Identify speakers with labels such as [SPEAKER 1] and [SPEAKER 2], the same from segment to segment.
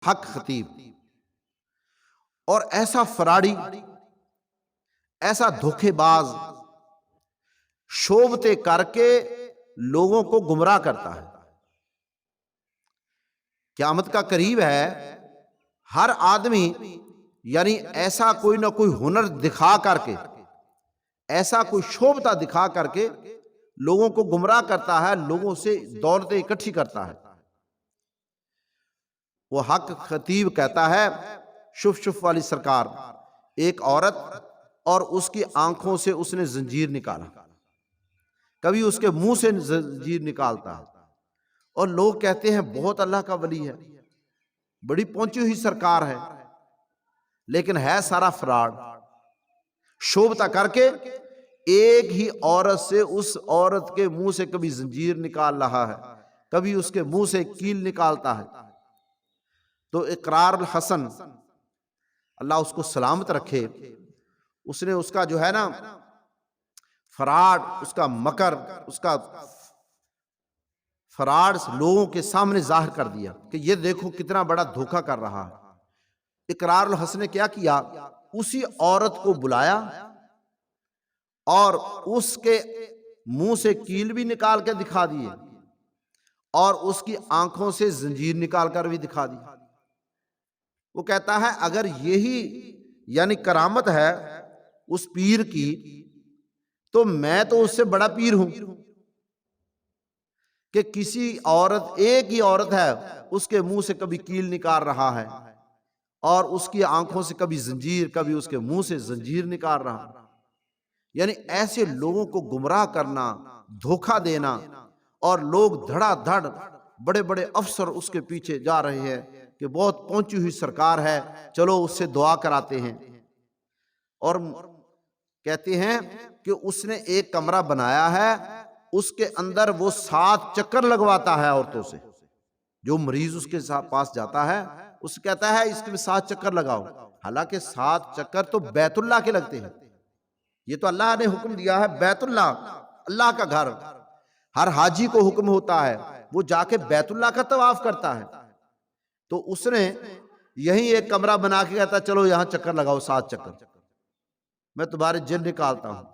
[SPEAKER 1] حق خطیب، اور ایسا فراڈی، ایسا دھوکے باز، شوبتے کر کے لوگوں کو گمراہ کرتا ہے۔ قیامت کا قریب ہے، ہر آدمی یعنی ایسا کوئی نہ کوئی ہنر دکھا کر کے، ایسا کوئی شوبتا دکھا کر کے لوگوں کو گمراہ کرتا ہے، لوگوں سے دولتیں اکٹھی کرتا ہے۔ وہ حق خطیب کہتا ہے، شف شف والی سرکار، ایک عورت اور اس کی آنکھوں سے اس نے زنجیر نکالا، کبھی اس کے منہ سے زنجیر نکالتا ہے، اور لوگ کہتے ہیں بہت اللہ کا ولی ہے، بڑی پہنچی ہوئی سرکار ہے، لیکن ہے سارا فراڈ۔ شوبتا کر کے ایک ہی عورت سے اس عورت کے منہ سے کبھی زنجیر نکال رہا ہے، کبھی اس کے منہ سے کیل نکالتا ہے۔ تو اقرار الحسن، اللہ اس کو سلامت رکھے، اس نے اس کا جو ہے نا فراڈ، اس کا مکر، اس کا فراڈ لوگوں کے سامنے ظاہر کر دیا کہ یہ دیکھو کتنا بڑا دھوکہ کر رہا ہے۔ اقرار الحسن نے کیا کیا، اسی عورت کو بلایا اور اس کے منہ سے کیل بھی نکال کے دکھا دیے، اور اس کی آنکھوں سے زنجیر نکال کر بھی دکھا دی۔ وہ کہتا ہے اگر یہی یعنی کرامت ہے اس پیر کی، تو میں تو اس سے بڑا پیر ہوں کہ کسی عورت، ایک ہی عورت ہے، اس کے منہ سے کبھی کیل نکال رہا ہے، اور اس کی آنکھوں سے کبھی زنجیر، کبھی اس کے منہ سے زنجیر نکال رہا ہے۔ یعنی ایسے لوگوں کو گمراہ کرنا، دھوکہ دینا، اور لوگ دھڑا دھڑ بڑے بڑے افسر اس کے پیچھے جا رہے ہیں کہ بہت پہنچی ہوئی سرکار ہے، چلو اس سے دعا کراتے ہیں۔ اور کہتے ہیں کہ اس نے ایک کمرہ بنایا ہے، اس کے اندر وہ 7 چکر لگواتا ہے عورتوں سے۔ جو مریض اس کے پاس جاتا ہے، اس کہتا ہے اس کے 7 چکر لگاؤ، حالانکہ 7 چکر تو بیت اللہ کے لگتے ہیں۔ یہ تو اللہ نے حکم دیا ہے، بیت اللہ، اللہ کا گھر، ہر حاجی کو حکم ہوتا ہے وہ جا کے بیت اللہ کا طواف کرتا ہے۔ تو اس نے یہی ایک کمرہ بنا کے کہتا چلو یہاں چکر لگاؤ 7 چکر، میں تمہارے جن نکالتا ہوں۔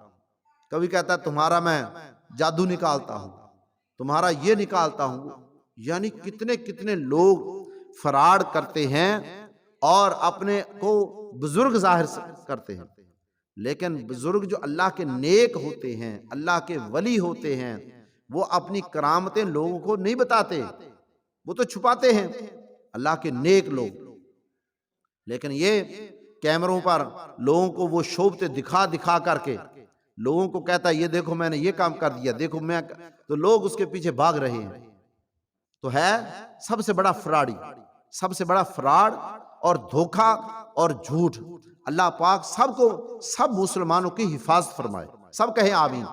[SPEAKER 1] کبھی کہتا ہے تمہارا میں جادو نکالتا ہوں، تمہارا یہ نکالتا ہوں۔ یعنی کتنے کتنے لوگ فراڈ کرتے ہیں اور اپنے کو بزرگ ظاہر کرتے ہیں، لیکن بزرگ جو اللہ کے نیک ہوتے ہیں، اللہ کے ولی ہوتے ہیں، وہ اپنی کرامتیں لوگوں کو نہیں بتاتے، وہ تو چھپاتے ہیں، اللہ کے نیک لوگ۔ لیکن یہ کیمروں پر لوگوں کو وہ شوبتے دکھا دکھا کر کے لوگوں کو کہتا ہے یہ دیکھو میں نے یہ کام کر دیا، دیکھو میں، تو لوگ اس کے پیچھے بھاگ رہے ہیں۔ تو ہے سب سے بڑا فراڈی، سب سے بڑا فراڈ اور دھوکہ اور جھوٹ۔ اللہ پاک سب کو، سب مسلمانوں کی حفاظت فرمائے، سب کہیں آمین۔